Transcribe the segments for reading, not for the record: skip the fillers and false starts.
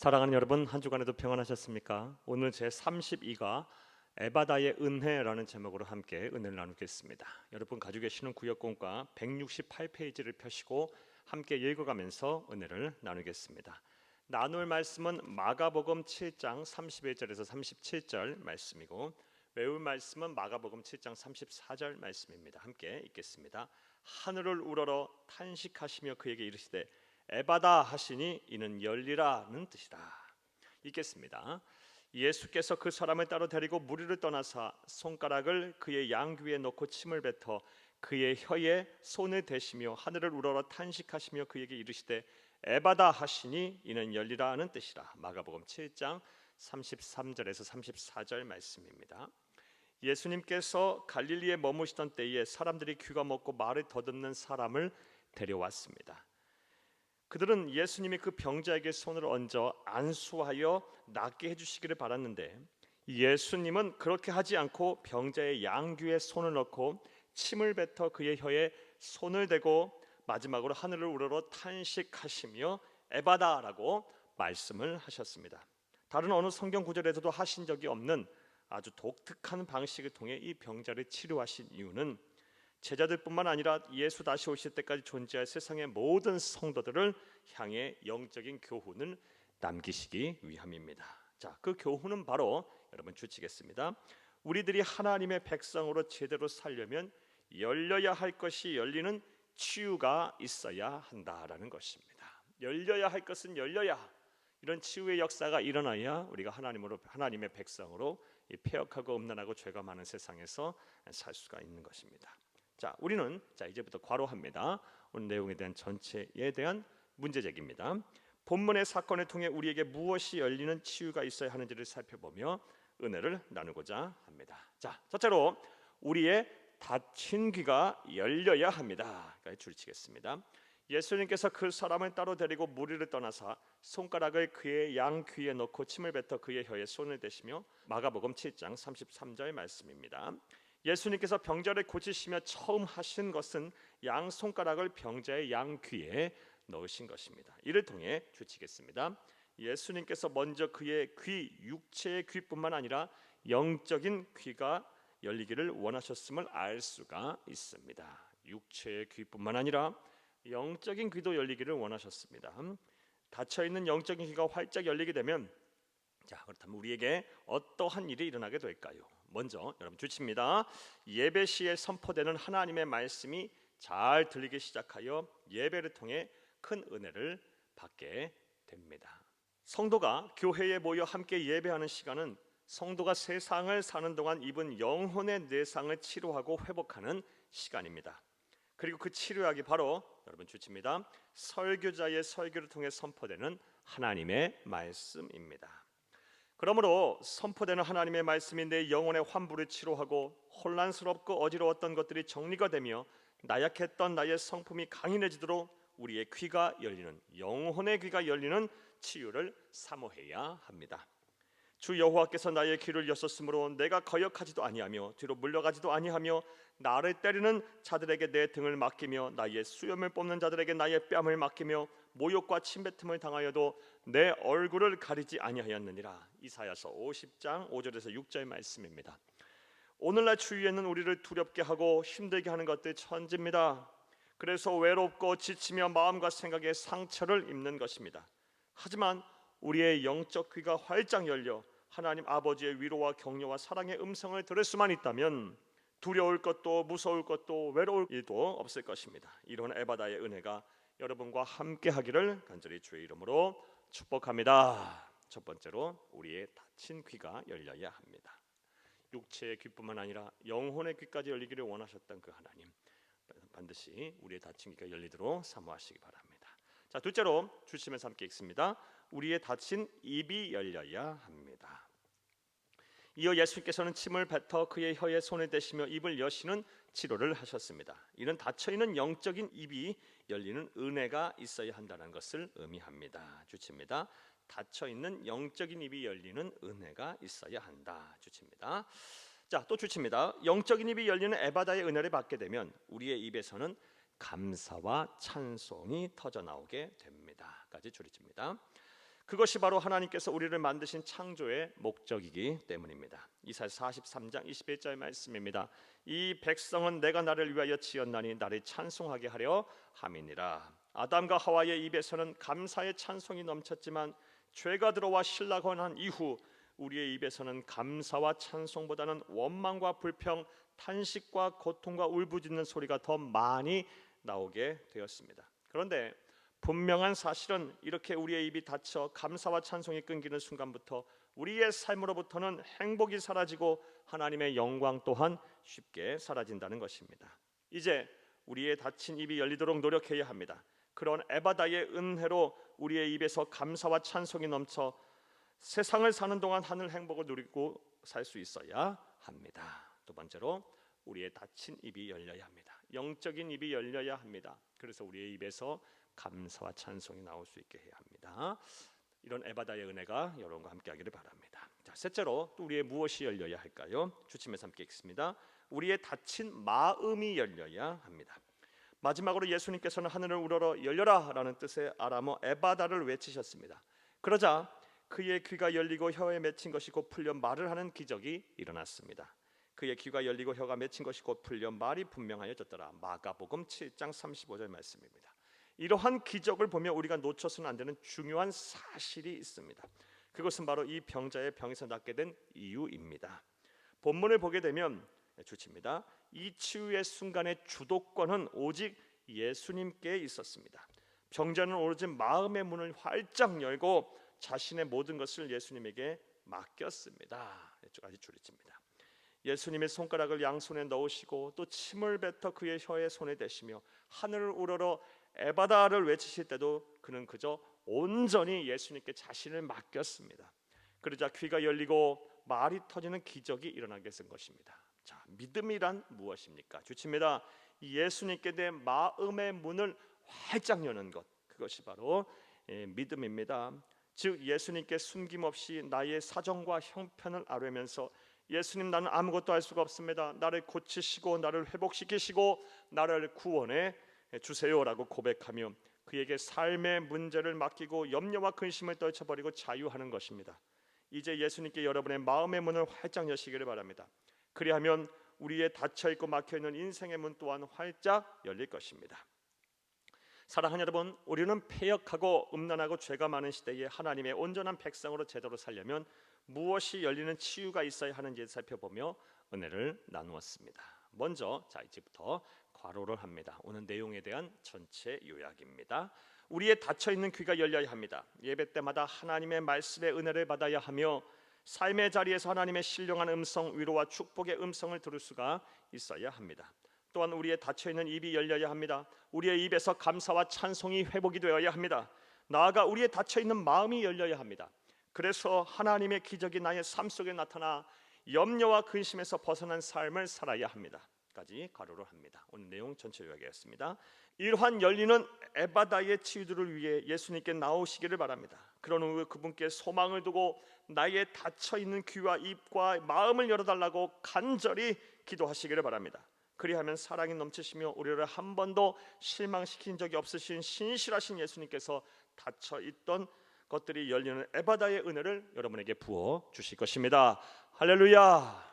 사랑하는 여러분, 한 주간에도 평안하셨습니까? 오늘 제32가 에바다의 은혜라는 제목으로 함께 은혜를 나누겠습니다. 여러분 가지고 계시는 구역공과 168페이지를 펴시고 함께 읽어가면서 은혜를 나누겠습니다. 나눌 말씀은 마가복음 7장 31절에서 37절 말씀이고, 외울 말씀은 마가복음 7장 34절 말씀입니다. 함께 읽겠습니다. 하늘을 우러러 탄식하시며 그에게 이르시되 에바다 하시니 이는 열리라는 뜻이다. 읽겠습니다. 예수께서 그 사람을 따로 데리고 무리를 떠나사 손가락을 그의 양귀에 넣고 침을 뱉어 그의 혀에 손을 대시며 하늘을 우러러 탄식하시며 그에게 이르시되 에바다 하시니 이는 열리라는 뜻이라. 마가복음 7장 33절에서 34절 말씀입니다. 예수님께서 갈릴리에 머무시던 때에 사람들이 귀가 먹고 말을 더듬는 사람을 데려왔습니다. 그들은 예수님이 그 병자에게 손을 얹어 안수하여 낫게 해주시기를 바랐는데, 예수님은 그렇게 하지 않고 병자의 양귀에 손을 넣고 침을 뱉어 그의 혀에 손을 대고 마지막으로 하늘을 우러러 탄식하시며 에바다라고 말씀을 하셨습니다. 다른 어느 성경 구절에서도 하신 적이 없는 아주 독특한 방식을 통해 이 병자를 치료하신 이유는 제자들뿐만 아니라 예수 다시 오실 때까지 존재할 세상의 모든 성도들을 향해 영적인 교훈을 남기시기 위함입니다. 자, 그 교훈은 바로 여러분 주치겠습니다. 우리들이 하나님의 백성으로 제대로 살려면 열려야 할 것이 열리는 치유가 있어야 한다라는 것입니다. 열려야 할 것은 열려야, 이런 치유의 역사가 일어나야 우리가 하나님의 백성으로 이 패역하고 음란하고 죄가 많은 세상에서 살 수가 있는 것입니다. 자, 우리는 이제부터 괄호합니다. 오늘 내용에 대한 전체에 대한 문제제기입니다. 본문의 사건을 통해 우리에게 무엇이 열리는 치유가 있어야 하는지를 살펴보며 은혜를 나누고자 합니다. 자, 첫째로 우리의 닫힌 귀가 열려야 합니다. 줄이치겠습니다. 예수님께서 그 사람을 따로 데리고 무리를 떠나사 손가락을 그의 양귀에 넣고 침을 뱉어 그의 혀에 손을 대시며, 마가복음 7장 33절 말씀입니다. 예수님께서 병자를 고치시며 처음 하신 것은 양 손가락을 병자의 양귀에 넣으신 것입니다. 이를 통해 주치겠습니다. 예수님께서 먼저 그의 귀, 육체의 귀뿐만 아니라 영적인 귀가 열리기를 원하셨음을 알 수가 있습니다. 육체의 귀뿐만 아니라 영적인 귀도 열리기를 원하셨습니다. 닫혀있는 영적인 귀가 활짝 열리게 되면, 자, 그렇다면 우리에게 어떠한 일이 일어나게 될까요? 먼저 여러분 주칩니다. 예배 시에 선포되는 하나님의 말씀이 잘 들리기 시작하여 예배를 통해 큰 은혜를 받게 됩니다. 성도가 교회에 모여 함께 예배하는 시간은 성도가 세상을 사는 동안 입은 영혼의 내상을 치료하고 회복하는 시간입니다. 그리고 그 치료약이 바로 여러분 주칩니다. 설교자의 설교를 통해 선포되는 하나님의 말씀입니다. 그러므로 선포되는 하나님의 말씀이 내 영혼의 환부를 치료하고 혼란스럽고 어지러웠던 것들이 정리가 되며 나약했던 나의 성품이 강인해지도록 우리의 귀가 열리는, 영혼의 귀가 열리는 치유를 사모해야 합니다. 주 여호와께서 나의 귀를 여셨으므로 내가 거역하지도 아니하며 뒤로 물러가지도 아니하며 나를 때리는 자들에게 내 등을 맡기며 나의 수염을 뽑는 자들에게 나의 뺨을 맡기며 모욕과 침뱉음을 당하여도 내 얼굴을 가리지 아니하였느니라. 이사야서 50장 5절에서 6절 말씀입니다. 오늘날 주위에는 우리를 두렵게 하고 힘들게 하는 것들 천지입니다. 그래서 외롭고 지치며 마음과 생각에 상처를 입는 것입니다. 하지만 우리의 영적 귀가 활짝 열려 하나님 아버지의 위로와 격려와 사랑의 음성을 들을 수만 있다면 두려울 것도 무서울 것도 외로울 일도 없을 것입니다. 이런 에바다의 은혜가 여러분과 함께 하기를 간절히 주의 이름으로 축복합니다. 첫 번째로 우리의 닫힌 귀가 열려야 합니다. 육체의 귀뿐만 아니라 영혼의 귀까지 열리기를 원하셨던 그 하나님, 반드시 우리의 닫힌 귀가 열리도록 사모하시기 바랍니다. 자, 둘째로 주시면서 함께 읽습니다. 우리의 닫힌 입이 열려야 합니다. 이어 예수께서는 침을 뱉어 그의 혀에 손을 대시며 입을 여시는 치료를 하셨습니다. 이는 닫혀있는 영적인 입이 열리는 은혜가 있어야 한다는 것을 의미합니다. 주치입니다. 닫혀있는 영적인 입이 열리는 은혜가 있어야 한다. 주치입니다. 자, 또 주치입니다. 영적인 입이 열리는 에바다의 은혜를 받게 되면 우리의 입에서는 감사와 찬송이 터져나오게 됩니다. 까지 줄이집니다. 그것이 바로 하나님께서 우리를 만드신 창조의 목적이기 때문입니다. 이사야 43장 21절 말씀입니다. 이 백성은 내가 나를 위하여 지었나니 나를 찬송하게 하려 함이니라. 아담과 하와의 입에서는 감사의 찬송이 넘쳤지만 죄가 들어와 신라곤한 이후 우리의 입에서는 감사와 찬송보다는 원망과 불평, 탄식과 고통과 울부짖는 소리가 더 많이 나오게 되었습니다. 그런데 분명한 사실은 이렇게 우리의 입이 닫혀 감사와 찬송이 끊기는 순간부터 우리의 삶으로부터는 행복이 사라지고 하나님의 영광 또한 쉽게 사라진다는 것입니다. 이제 우리의 닫힌 입이 열리도록 노력해야 합니다. 그런 에바다의 은혜로 우리의 입에서 감사와 찬송이 넘쳐 세상을 사는 동안 하늘 행복을 누리고 살 수 있어야 합니다. 두 번째로 우리의 닫힌 입이 열려야 합니다. 영적인 입이 열려야 합니다. 그래서 우리의 입에서 감사와 찬송이 나올 수 있게 해야 합니다. 이런 에바다의 은혜가 여러분과 함께하기를 바랍니다. 자, 셋째로 또 우리의 무엇이 열려야 할까요? 주침에서 함께 읽습니다. 우리의 닫힌 마음이 열려야 합니다. 마지막으로 예수님께서는 하늘을 우러러 열려라 라는 뜻의 아람어 에바다를 외치셨습니다. 그러자 그의 귀가 열리고 혀에 맺힌 것이 곧 풀려 말을 하는 기적이 일어났습니다. 그의 귀가 열리고 혀가 맺힌 것이 곧 풀려 말이 분명하여졌더라. 마가복음 7장 35절 말씀입니다. 이러한 기적을 보며 우리가 놓쳐서는 안 되는 중요한 사실이 있습니다. 그것은 바로 이 병자의 병에서 낫게 된 이유입니다. 본문을 보게 되면 주치입니다. 이 치유의 순간의 주도권은 오직 예수님께 있었습니다. 병자는 오로지 마음의 문을 활짝 열고 자신의 모든 것을 예수님에게 맡겼습니다. 여기까지 줄이칩니다. 예수님의 손가락을 양손에 넣으시고 또 침을 뱉어 그의 혀에 손에 대시며 하늘을 우러러 에바다를 외치실 때도 그는 그저 온전히 예수님께 자신을 맡겼습니다. 그러자 귀가 열리고 말이 터지는 기적이 일어나게 된 것입니다. 자, 믿음이란 무엇입니까? 주칩니다. 예수님께 내 마음의 문을 활짝 여는 것, 그것이 바로 믿음입니다. 즉 예수님께 숨김없이 나의 사정과 형편을 아뢰면서 예수님, 나는 아무것도 할 수가 없습니다. 나를 고치시고 나를 회복시키시고 나를 구원해 주세요라고 고백하며 그에게 삶의 문제를 맡기고 염려와 근심을 떨쳐버리고 자유하는 것입니다. 이제 예수님께 여러분의 마음의 문을 활짝 여시기를 바랍니다. 그리하면 우리의 닫혀있고 막혀있는 인생의 문 또한 활짝 열릴 것입니다. 사랑하는 여러분, 우리는 패역하고 음란하고 죄가 많은 시대에 하나님의 온전한 백성으로 제대로 살려면 무엇이 열리는 치유가 있어야 하는지 살펴보며 은혜를 나누었습니다. 먼저 이제부터 괄호를 합니다. 오늘 내용에 대한 전체 요약입니다. 우리의 닫혀있는 귀가 열려야 합니다. 예배 때마다 하나님의 말씀의 은혜를 받아야 하며 삶의 자리에서 하나님의 신령한 음성, 위로와 축복의 음성을 들을 수가 있어야 합니다. 또한 우리의 닫혀있는 입이 열려야 합니다. 우리의 입에서 감사와 찬송이 회복이 되어야 합니다. 나아가 우리의 닫혀있는 마음이 열려야 합니다. 그래서 하나님의 기적이 나의 삶 속에 나타나 염려와 근심에서 벗어난 삶을 살아야 합니다. 까지 가로로 합니다. 오늘 내용 전체 요약이었습니다. 이러한 열리는 에바다의 치유들을 위해 예수님께 나오시기를 바랍니다. 그런 후 그분께 소망을 두고 나의 닫혀있는 귀와 입과 마음을 열어달라고 간절히 기도하시기를 바랍니다. 그리하면 사랑이 넘치시며 우리를 한 번도 실망시킨 적이 없으신 신실하신 예수님께서 닫혀있던 것들이 열리는 에바다의 은혜를 여러분에게 부어 주실 것입니다. 할렐루야.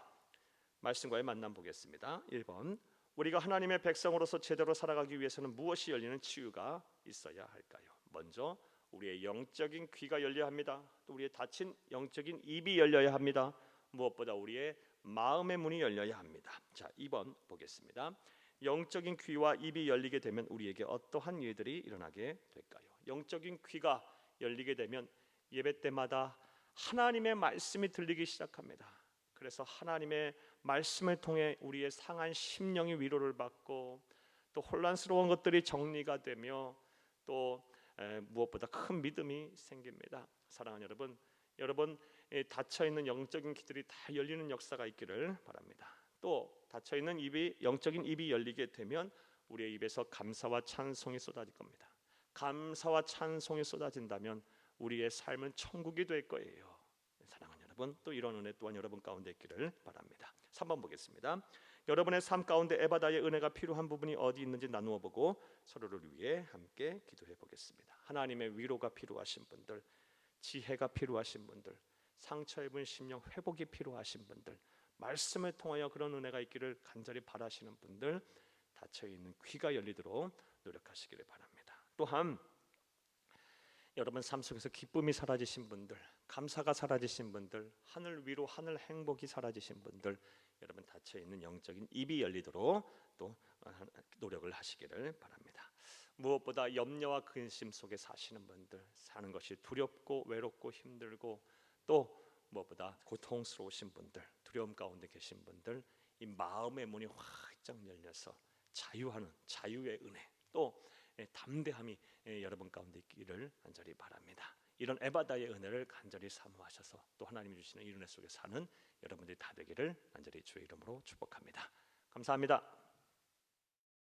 말씀과의 만남 보겠습니다. 1번, 우리가 하나님의 백성으로서 제대로 살아가기 위해서는 무엇이 열리는 치유가 있어야 할까요? 먼저 우리의 영적인 귀가 열려야 합니다. 또 우리의 닫힌 영적인 입이 열려야 합니다. 무엇보다 우리의 마음의 문이 열려야 합니다. 자, 2번 보겠습니다. 영적인 귀와 입이 열리게 되면 우리에게 어떠한 일들이 일어나게 될까요? 영적인 귀가 열리게 되면 예배 때마다 하나님의 말씀이 들리기 시작합니다. 그래서 하나님의 말씀을 통해 우리의 상한 심령이 위로를 받고 또 혼란스러운 것들이 정리가 되며 또 무엇보다 큰 믿음이 생깁니다. 사랑하는 여러분 닫혀있는 영적인 귀들이 다 열리는 역사가 있기를 바랍니다. 또 닫혀있는 영적인 입이 열리게 되면 우리의 입에서 감사와 찬송이 쏟아질 겁니다. 감사와 찬송이 쏟아진다면 우리의 삶은 천국이 될 거예요. 사랑하는 여러분, 또 이런 은혜 또한 여러분 가운데 있기를 바랍니다. 3번 보겠습니다. 여러분의 삶 가운데 에바다의 은혜가 필요한 부분이 어디 있는지 나누어 보고 서로를 위해 함께 기도해 보겠습니다. 하나님의 위로가 필요하신 분들, 지혜가 필요하신 분들, 상처 입은 심령 회복이 필요하신 분들, 말씀을 통하여 그런 은혜가 있기를 간절히 바라시는 분들, 닫혀있는 귀가 열리도록 노력하시기를 바랍니다. 또한 여러분 삶 속에서 기쁨이 사라지신 분들, 감사가 사라지신 분들, 하늘 위로 하늘 행복이 사라지신 분들, 여러분 닫혀있는 영적인 입이 열리도록 또 노력을 하시기를 바랍니다. 무엇보다 염려와 근심 속에 사시는 분들, 사는 것이 두렵고 외롭고 힘들고 또 무엇보다 고통스러우신 분들, 두려움 가운데 계신 분들, 이 마음의 문이 활짝 열려서 자유하는 자유의 은혜, 또 담대함이 여러분 가운데 있기를 간절히 바랍니다. 이런 에바다의 은혜를 간절히 사모하셔서 또 하나님이 주시는 이 은혜 속에 사는 여러분들이 다 되기를 간절히 주의 이름으로 축복합니다. 감사합니다.